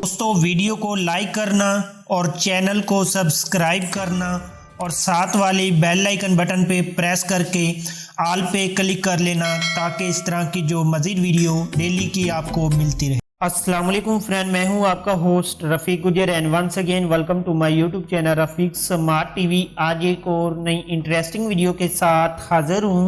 दोस्तों वीडियो को लाइक करना और चैनल को सब्सक्राइब करना और साथ वाले बेल आइकन बटन पे प्रेस करके ऑल पे क्लिक कर लेना ताकि इस तरह की जो मज़ीद वीडियो डेली की आपको मिलती रहे। अस्सलाम वालेकुम फ्रेंड, मैं हूं आपका host Rafiq Gujjar and once again welcome to my YouTube channel Rafiq smart TV. आज एक और नई इंटरेस्टिंग वीडियो के साथ हाज़िर हूं।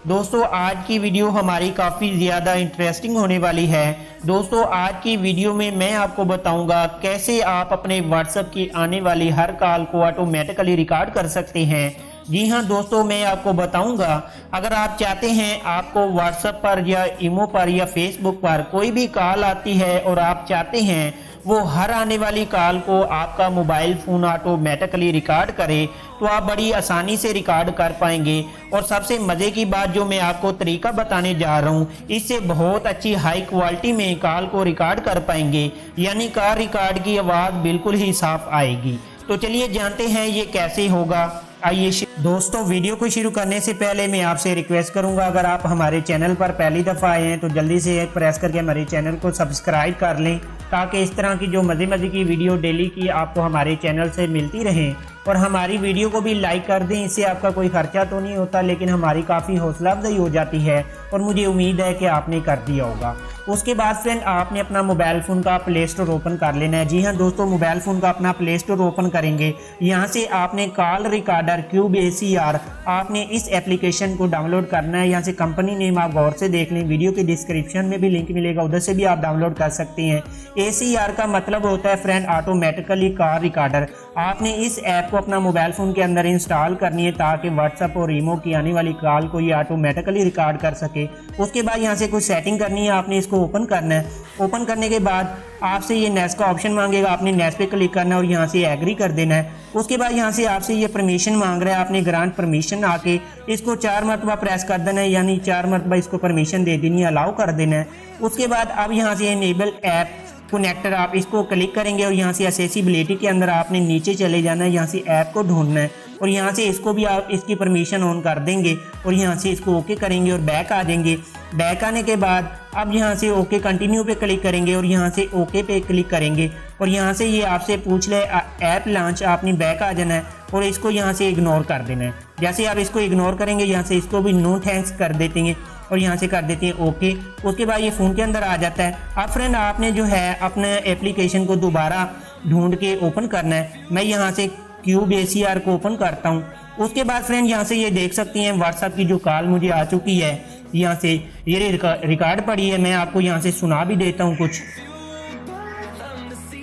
दोस्तों आज की वीडियो हमारी काफ़ी ज़्यादा इंटरेस्टिंग होने वाली है। दोस्तों आज की वीडियो में मैं आपको बताऊंगा कैसे आप अपने व्हाट्सएप की आने वाली हर कॉल को ऑटोमेटिकली रिकॉर्ड कर सकते हैं। जी हाँ दोस्तों, मैं आपको बताऊंगा अगर आप चाहते हैं आपको व्हाट्सएप पर या ईमो पर या फेसबुक पर कोई भी कॉल आती है और आप चाहते हैं वो हर आने वाली कॉल को आपका मोबाइल फ़ोन ऑटोमेटिकली रिकॉर्ड करे तो आप बड़ी आसानी से रिकॉर्ड कर पाएंगे। और सबसे मज़े की बात जो मैं आपको तरीका बताने जा रहा हूँ, इससे बहुत अच्छी हाई क्वालिटी में कॉल को रिकॉर्ड कर पाएंगे, यानी कॉल रिकॉर्ड की आवाज़ बिल्कुल ही साफ आएगी। तो चलिए जानते हैं ये कैसे होगा। आइए दोस्तों, वीडियो को शुरू करने से पहले मैं आपसे रिक्वेस्ट करूंगा, अगर आप हमारे चैनल पर पहली दफ़ा आए हैं तो जल्दी से प्रेस करके हमारे चैनल को सब्सक्राइब कर लें ताकि इस तरह की जो मज़े की वीडियो डेली की आपको हमारे चैनल से मिलती रहें। और हमारी वीडियो को भी लाइक कर दें, इससे आपका कोई खर्चा तो नहीं होता लेकिन हमारी काफ़ी हौसला अफजाई हो जाती है और मुझे उम्मीद है कि आपने कर दिया होगा। उसके बाद फ्रेंड आपने अपना मोबाइल फ़ोन का प्ले स्टोर ओपन कर लेना है। जी हाँ दोस्तों, मोबाइल फ़ोन का अपना प्ले स्टोर ओपन करेंगे। यहाँ से आपने कॉल रिकॉर्डर क्यूब ACR आपने इस एप्लीकेशन को डाउनलोड करना है। यहाँ से कंपनी नेम आप गौर से देख लें, वीडियो के डिस्क्रिप्शन में भी लिंक मिलेगा, उधर से भी आप डाउनलोड कर सकते हैं। ACR का मतलब होता है फ्रेंड ऑटोमेटिकली कॉल रिकॉर्डर। आपने इस ऐप को अपना मोबाइल फ़ोन के अंदर इंस्टॉल करनी है ताकि व्हाट्सएप और ईमो की आने वाली कॉल को ये ऑटोमेटिकली रिकॉर्ड कर सके। उसके बाद यहाँ से कुछ सेटिंग करनी है, आपने इसको ओपन करना है। ओपन करने के बाद आपसे ये नेक्स्ट का ऑप्शन मांगेगा, आपने नेक्स्ट पे क्लिक करना है और यहाँ से एग्री कर देना है। उसके बाद यहाँ से आपसे ये परमिशन मांग रहा है, आपने ग्रांट परमिशन आके इसको 4 मरतबा प्रेस कर देना है, यानी 4 मरतबा इसको परमिशन दे देनी है, अलाउ कर देना है। उसके बाद अब यहाँ से इनेबल ऐप कनेक्टर आप इसको क्लिक करेंगे और यहाँ से एक्सेसिबिलिटी के अंदर आपने नीचे चले जाना है, यहाँ से ऐप को ढूंढना है और यहाँ से इसको भी आप इसकी परमिशन ऑन कर देंगे और यहाँ से इसको ओके करेंगे और बैक आ जाएंगे। बैक आने के बाद अब यहाँ से ओके कंटिन्यू पे क्लिक करेंगे और यहाँ से ओके पे क्लिक करेंगे और यहाँ से ये आपसे पूछ ले ऐप लॉन्च, आपने बैक आ जाना है और इसको यहाँ से इग्नोर कर देना है। जैसे आप इसको इग्नोर करेंगे यहाँ से इसको भी नो थैंक्स कर देते हैं और यहाँ से कर देते हैं ओके। उसके बाद ये फ़ोन के अंदर आ जाता है। अब फ्रेंड आपने जो है अपने एप्लीकेशन को दोबारा ढूंढ के ओपन करना है। मैं यहाँ से क्यूब ACR को ओपन करता हूँ। उसके बाद फ्रेंड यहाँ से ये देख सकती हैं व्हाट्सएप की जो कॉल मुझे आ चुकी है, यहाँ से ये रिकॉर्ड पड़ी है। मैं आपको यहाँ से सुना भी देता हूँ कुछ,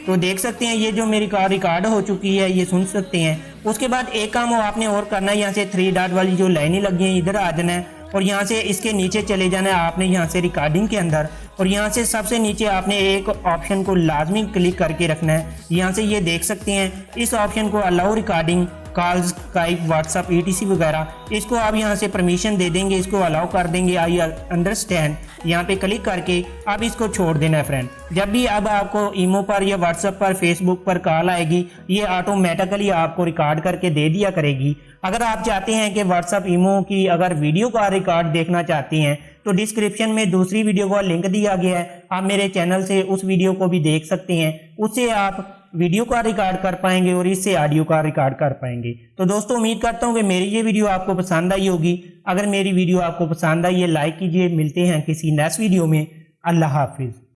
तो देख सकते हैं ये जो मेरी कॉल रिकॉर्ड हो चुकी है, ये सुन सकते हैं। उसके बाद एक काम आपने और करना है, यहाँ से 3 डॉट वाली जो लाइनें लगी हैं इधर आ जाना है और यहाँ से इसके नीचे चले जाना है आपने यहाँ से रिकॉर्डिंग के अंदर और यहाँ से सबसे नीचे आपने एक ऑप्शन को लाजमी क्लिक करके रखना है। यहाँ से ये देख सकते हैं इस ऑप्शन को allow recording calls Skype WhatsApp ETC वगैरह, इसको आप यहाँ से परमिशन दे देंगे, इसको अलाउ कर देंगे, आई अंडरस्टैंड यहाँ पे क्लिक करके अब इसको छोड़ देना है फ्रेंड। जब भी अब आपको ईमो पर या व्हाट्सएप पर फेसबुक पर कॉल आएगी ये ऑटोमेटिकली आपको रिकॉर्ड करके दे दिया करेगी। अगर आप चाहते हैं कि व्हाट्सएप ईमो की अगर वीडियो का रिकॉर्ड देखना चाहते हैं तो डिस्क्रिप्शन में दूसरी वीडियो का लिंक दिया गया है, आप मेरे चैनल से उस वीडियो को भी देख सकते हैं। उससे आप वीडियो का रिकॉर्ड कर पाएंगे और इससे ऑडियो का रिकॉर्ड कर पाएंगे। तो दोस्तों उम्मीद करता हूँ कि मेरी ये वीडियो आपको पसंद आई होगी। अगर मेरी वीडियो आपको पसंद आई है लाइक कीजिए। मिलते हैं किसी नेक्स्ट वीडियो में। अल्लाह हाफिज़।